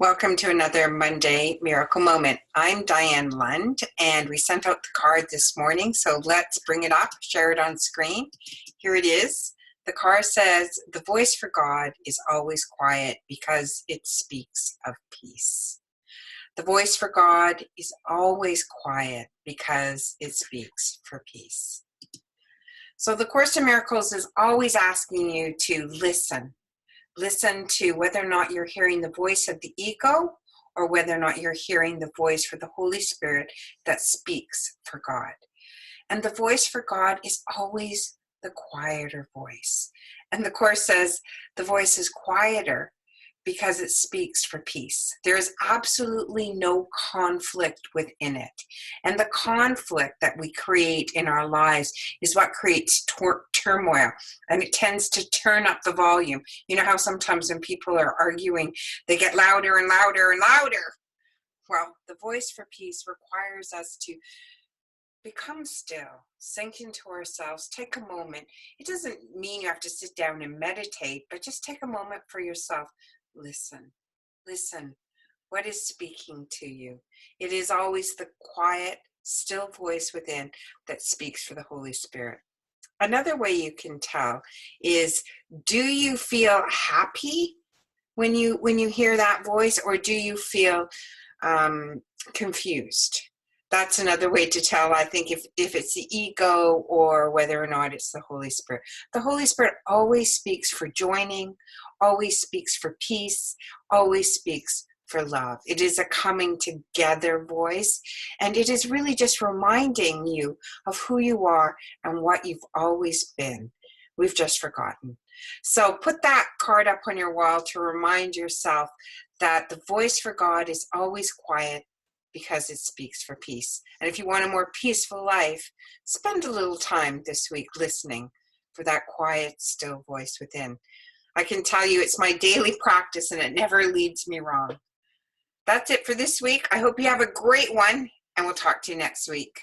Welcome to another Monday Miracle Moment. I'm Diane Lund, and we sent out the card this morning, so let's bring it up, share it on screen. Here it is. The card says, "The voice for God is always quiet because it speaks of peace." The voice for God is always quiet because it speaks for peace. So the Course in Miracles is always asking you to listen. Listen to whether or not you're hearing the voice of the ego or whether or not you're hearing the voice for the Holy Spirit that speaks for God. And the voice for God is always the quieter voice. And the Course says the voice is quieter because it speaks for peace. There is absolutely no conflict within it. And the conflict that we create in our lives is what creates turmoil, and it tends to turn up the volume. You know how sometimes when people are arguing, they get louder and louder and louder? Well, the voice for peace requires us to become still, sink into ourselves, take a moment. It doesn't mean you have to sit down and meditate, but just take a moment for yourself. Listen. Listen. What is speaking to you? It is always the quiet, still voice within that speaks for the Holy Spirit. Another way you can tell is, do you feel happy when you hear that voice, or do you feel confused? That's another way to tell, I think, if it's the ego or whether or not it's the Holy Spirit. The Holy Spirit always speaks for joining, always speaks for peace, always speaks for love. It is a coming together voice, and it is really just reminding you of who you are and what you've always been. We've just forgotten. So put that card up on your wall to remind yourself that the voice for God is always quiet because it speaks for peace. And if you want a more peaceful life, spend a little time this week listening for that quiet, still voice within. I can tell you it's my daily practice, and it never leads me wrong. That's it for this week. I hope you have a great one, and we'll talk to you next week.